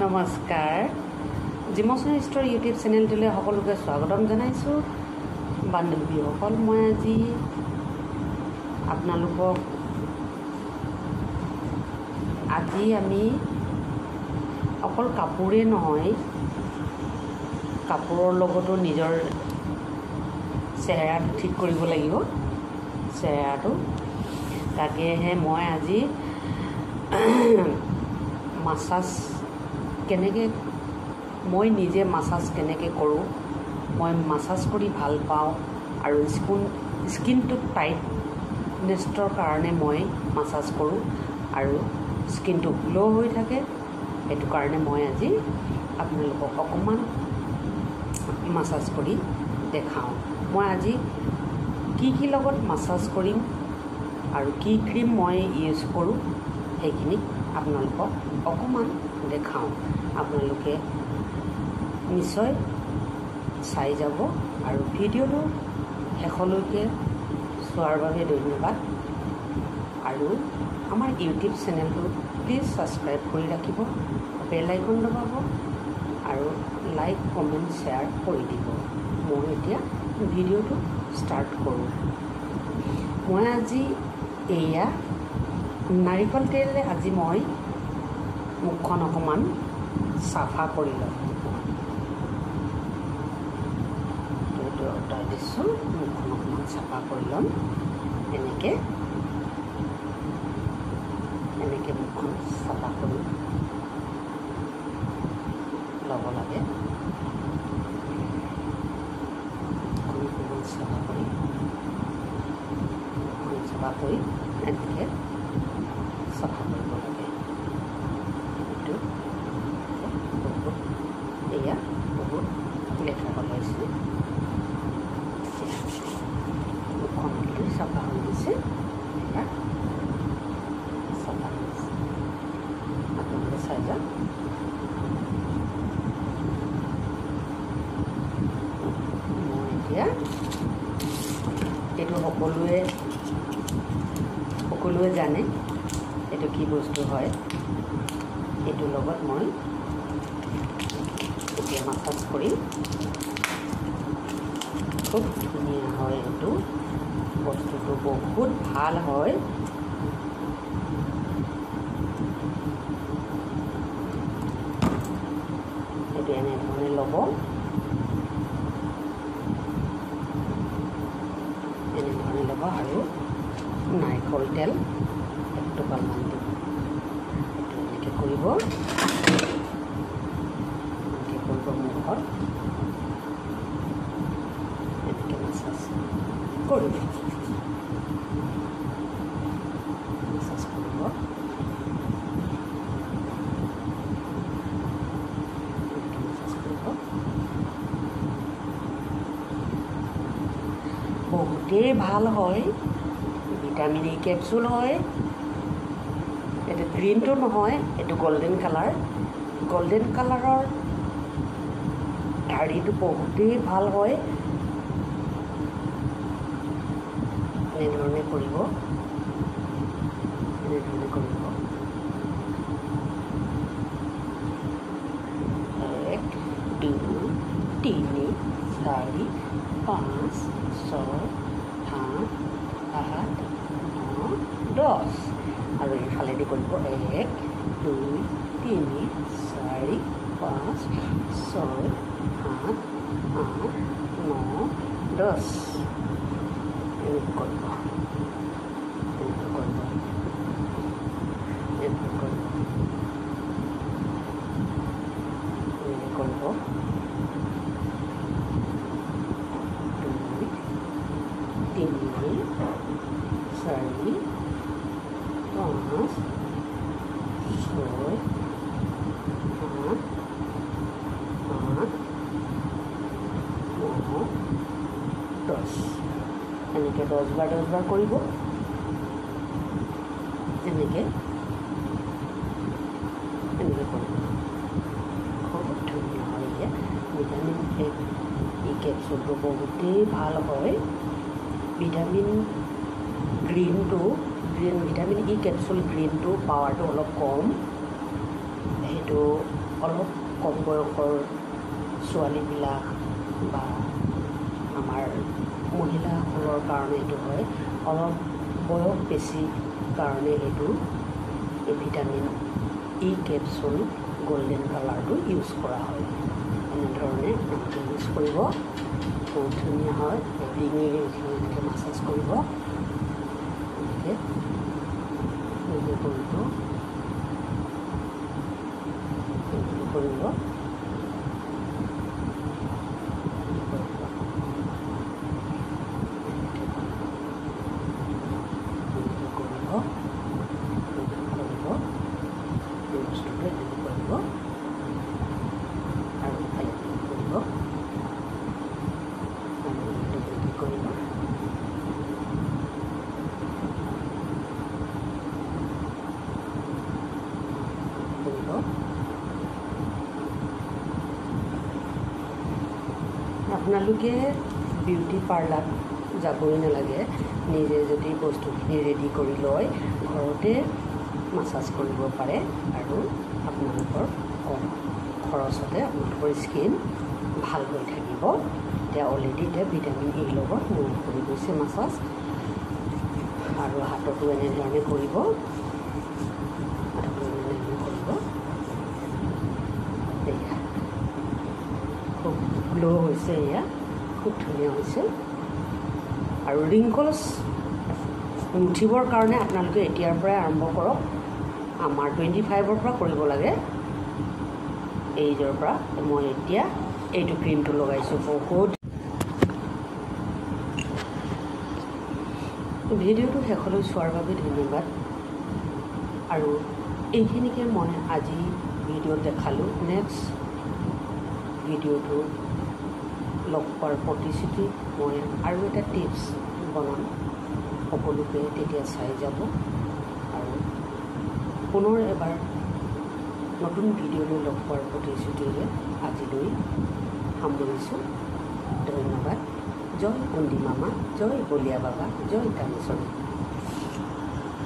নমস্কাৰ জিমছন store YouTube চেনেলটোলৈ সকলোকে স্বাগতম জনাইছোঁ। বান্ধৱীসকল, মই আজি আপোনালোকক আমি অকল কাপোৰেই নহয়, কাপোৰৰ লগতো নিজৰ চেহেৰাটো ঠিক কৰিব লাগিব। চেহেৰাটো তাকেহে মই আজি মাছাজ কেনেকৈ মই নিজে মাছাজ কেনেকৈ কৰোঁ, মই মাছাজ কৰি ভাল পাওঁ আৰু স্কিনটো টাইটনেছৰ কাৰণে মই মাছাজ কৰোঁ আৰু স্কিনটো গ্ল' হৈ থাকে। সেইটো কাৰণে মই আজি আপোনালোকক অকণমান মাছাজ কৰি দেখাওঁ। মই আজি কি লগত মাছাজ কৰিম আৰু কি ক্ৰীম মই ইউজ কৰোঁ সেইখিনি আপোনালোকক অকণমান দেখাওঁ। আপোনালোকে নিশ্চয় চাই যাব আৰু ভিডিঅ'টো শেষলৈকে চোৱাৰ বাবে ধন্যবাদ। আৰু আমাৰ ইউটিউব চেনেলটো প্লিজ ছাবস্ক্ৰাইব কৰি ৰাখিব, বেল আইকন দবাব আৰু লাইক কমেণ্ট শ্বেয়াৰ কৰি দিব। মই এতিয়া ভিডিঅ'টো ষ্টাৰ্ট কৰোঁ। মই আজি এয়া নাৰিকল তেলেৰে আজি মই মুখখন অকণমান চাফা কৰি ল'ম। এইটো অৰ্ডাৰ দিছোঁ, মুখখন অকণমান চাফা কৰি ল'ম। এনেকৈ মুখখন চাফা কৰি ল'ব লাগে। চাফা কৰি এনেকৈ চাফা কৰিব লাগে। এইটো এয়া বহুত লেতেৰা ওলাইছে, মুখখন চাফা হৈ গৈছে। এয়া চাফা হৈ গৈছে, আপোনালোকে চাই যাওক। মই এতিয়া এইটো সকলোৱে জানে এইটো কি বস্তু হয়। এইটোৰ লগত মই এতিয়া মাছাজ কৰিম। খুব ধুনীয়া হয়, এইটো বস্তুটো বহুত ভাল হয়। এইটো এনেধৰণে ল'ব, আৰু নাৰিকল তেল 1 টোপালমান দিব। এইটো এনেকৈ কৰিব মুখত এনেকৈ মাছাজ কৰিব। বহুতেই ভাল হয়, ভিটামিন ই কেপচুল হয়। এইটো গ্ৰীণটো নহয়, এইটো গল্ডেন কালাৰৰ ঠাৰিটো বহুতেই ভাল হয়। এনেধৰণে কৰিব, 1 2 3 4 5 6 7 8 9 10 আৰু এইফালেদি কৰিব 1 2 3 4 5 6 7 8 9 10 এনেকৈ কৰিব। এনেকৈ 10 বাৰ কৰিব। এনেকৈ কৰিব, খুব ধুনীয়া হয়। এতিয়া ভিটামিন ই কেপচুলটো বহুতেই ভাল হয়। ভিটামিন ই কেপচুল গ্ৰীণটো পাৱাৰটো অলপ কম, সেইটো অলপ কম বয়সৰ ছোৱালীবিলাক বা আমাৰ মহিলাসকলৰ কাৰণে এইটো হয়, অলপ বয়স বেছি কাৰণে এইটো ভিটামিন ই কেপচুল গোল্ডেন কালাৰটো ইউজ কৰা হয়। এনেধৰণে আপোনালোকে ইউজ কৰিব, বহুত ধুনীয়া হয়। ডিঙিৰে এনেকৈ মাছাজ কৰিব, এনেকৈ কৰিব, কৰিব। আপোনালোকে বিউটি পাৰ্লাৰ যাবই নালাগে, নিজে যদি বস্তুখিনি ৰেডি কৰি লয় ঘৰতে মাছাজ কৰিব পাৰে আৰু আপোনালোকৰ কম খৰচতে আপোনালোকৰ স্কিন ভাল হৈ থাকিব। এতিয়া অলৰেডি এতিয়া ভিটামিন ইৰ লগত মোৰ কৰি গৈছে মাছাজ, আৰু হাততো এনেধৰণে কৰিব, হাততো এনেধৰণে কৰিব। এয়া খুব গ্ল' হৈছে, এয়া খুব ধুনীয়া হৈছে। আৰু ৰিংকলছ নুঠিবৰ কাৰণে আপোনালোকে এতিয়াৰ পৰাই আৰম্ভ কৰক। আমাৰ 25ৰ পৰা কৰিব লাগে, এইজৰ পৰা। মই এতিয়া এইটো ক্ৰীমটো লগাইছোঁ। বহুত ভিডিঅ'টো শেষলৈ চোৱাৰ বাবে ধন্যবাদ। আৰু এইখিনিকে মই আজি ভিডিঅ'ত দেখালোঁ। নেক্সট ভিডিঅ'টো লগ পোৱাৰ প্ৰতিশ্ৰুতি মই আৰু এটা টিপছ বনাম, সকলোকে তেতিয়া চাই যাব। আৰু পুনৰ এবাৰ নতুন ভিডিঅ'লৈ লগ পোৱাৰ প্ৰতিশ্ৰুতিৰে আজিলৈ সামৰিছোঁ। ধন্যবাদ। জয় কুন্দি মামা, জয় বলিয়া বাবা, জয় কামেশ্বৰী।